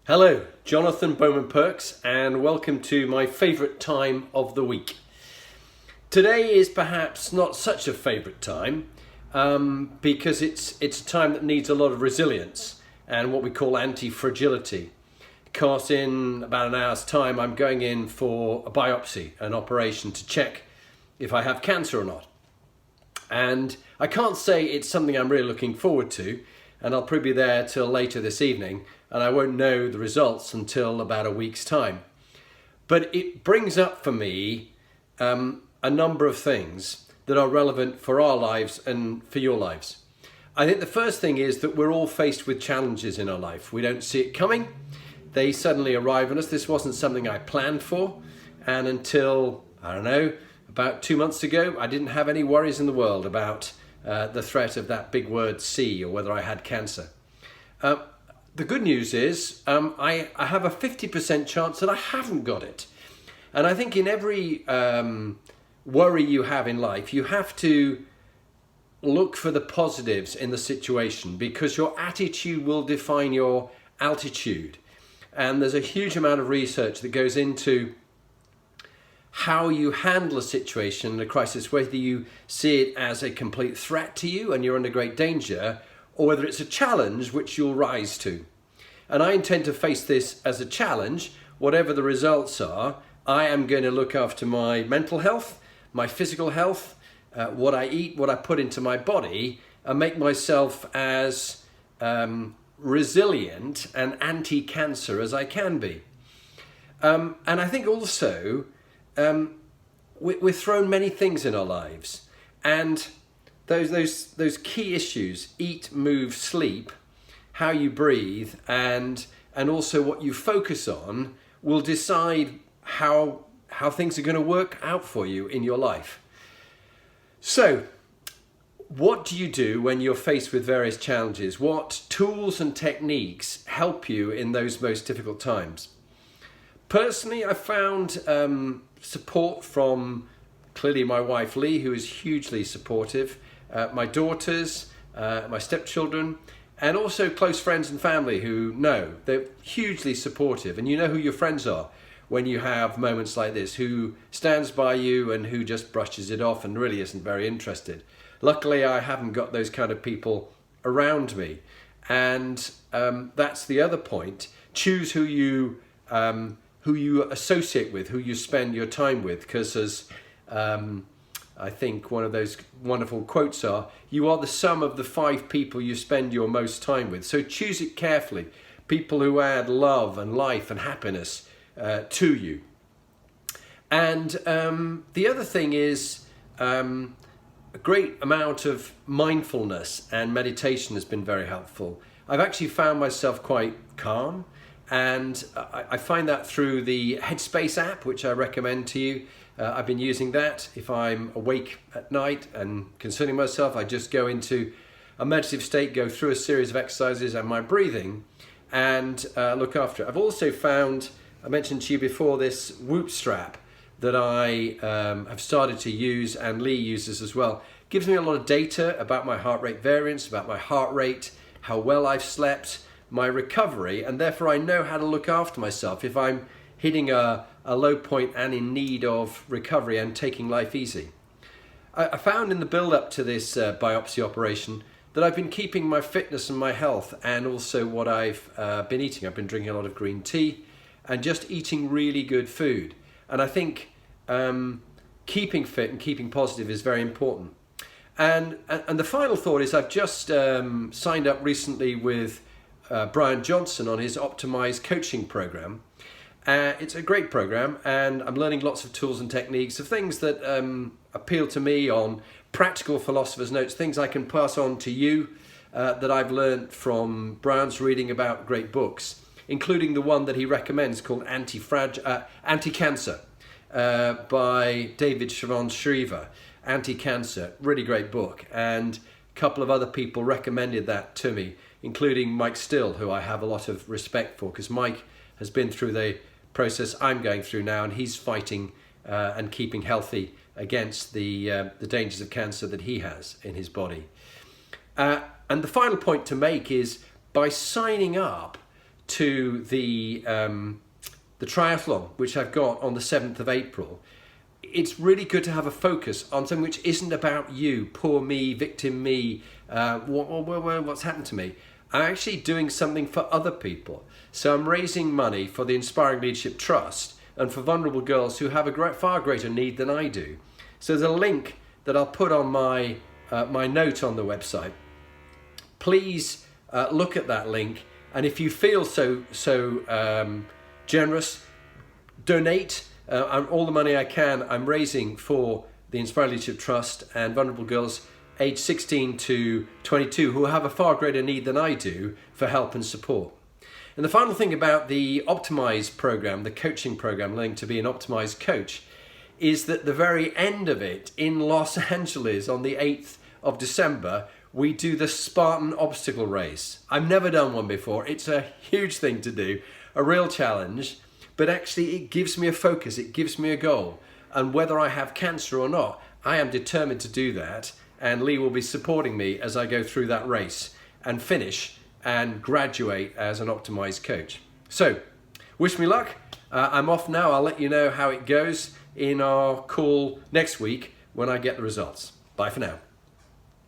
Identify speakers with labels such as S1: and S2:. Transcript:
S1: Hello, Jonathan Bowman-Perks, and welcome to my favourite time of the week. Today is perhaps not such a favourite time because it's a time that needs a lot of resilience and what we call anti-fragility. Because in about an hour's time I'm going in for a biopsy, an operation to check if I have cancer or not. And I can't say it's something I'm really looking forward to, and I'll probably be there till later this evening, and I won't know the results until about a week's time. But it brings up for me a number of things that are relevant for our lives and for your lives. I think the first thing is that we're all faced with challenges in our life. We don't see it coming. They suddenly arrive on us. This wasn't something I planned for, and until, about 2 months ago, I didn't have any worries in the world about the threat of that big word C, or whether I had cancer. The good news is I have a 50% chance that I haven't got it. And I think in every worry you have in life, you have to look for the positives in the situation, because your attitude will define your altitude. And there's a huge amount of research that goes into how you handle a situation, a crisis, whether you see it as a complete threat to you and you're under great danger, or whether it's a challenge which you'll rise to. And I intend to face this as a challenge. Whatever the results are, I am going to look after my mental health, my physical health, what I eat, what I put into my body, and make myself as resilient and anti-cancer as I can be. And I think also we're thrown many things in our lives, and those key issues: eat, move, sleep, how you breathe, and also what you focus on, will decide how things are going to work out for you in your life. So, what do you do when you're faced with various challenges? What tools and techniques help you in those most difficult times? Personally, I found support from clearly my wife Leigh, who is hugely supportive, my daughters, my stepchildren, and also close friends and family who know. They're hugely supportive, and you know who your friends are when you have moments like this, who stands by you and who just brushes it off and really isn't very interested. Luckily, I haven't got those kind of people around me, and that's the other point. Choose who you associate with, who you spend your time with, because as I think one of those wonderful quotes are, you are the sum of the 5 people you spend your most time with. So choose it carefully. People who add love and life and happiness to you. And the other thing is a great amount of mindfulness and meditation has been very helpful. I've actually found myself quite calm, and I find that through the Headspace app, which I recommend to you. I've been using that. If I'm awake at night and concerning myself, I just go into a meditative state, go through a series of exercises and my breathing, and look after it. I've also found, I mentioned to you before, this Whoop strap that I have started to use, and Leigh uses as well. Gives me a lot of data about my heart rate variance, about my heart rate, how well I've slept, my recovery, and therefore I know how to look after myself if I'm hitting a low point and in need of recovery and taking life easy. I found in the build-up to this biopsy operation that I've been keeping my fitness and my health, and also what I've been eating. I've been drinking a lot of green tea and just eating really good food. And I think keeping fit and keeping positive is very important. And the final thought is I've just signed up recently with Brian Johnson on his Optimize coaching program. It's a great program, and I'm learning lots of tools and techniques of things that appeal to me on practical philosopher's notes, things I can pass on to you that I've learned from Brian's reading about great books, including the one that he recommends called Anti-Cancer by David Sivan-Shriver. Anti-Cancer, really great book, and a couple of other people recommended that to me, including Mike Still, who I have a lot of respect for, because Mike has been through the process I'm going through now, and he's fighting and keeping healthy against the dangers of cancer that he has in his body. And the final point to make is, by signing up, to the triathlon, which I've got on the 7th of April, it's really good to have a focus on something which isn't about you, poor me, victim me, what's happened to me. I'm actually doing something for other people. So I'm raising money for the Inspiring Leadership Trust and for vulnerable girls who have a far greater need than I do. So there's a link that I'll put on my note on the website. Please look at that link, and if you feel so generous, donate. All the money I can I'm raising for the Inspiring Leadership Trust and vulnerable girls aged 16 to 22 who have a far greater need than I do for help and support. And the final thing about the Optimize program, the coaching program, learning to be an optimized coach, is that the very end of it in Los Angeles on the 8th of December, we do the Spartan obstacle race. I've never done one before. It's a huge thing to do, a real challenge, but actually it gives me a focus, it gives me a goal. And whether I have cancer or not, I am determined to do that. And Leigh will be supporting me as I go through that race and finish and graduate as an optimized coach. So, wish me luck. I'm off now. I'll let you know how it goes in our call next week when I get the results. Bye for now.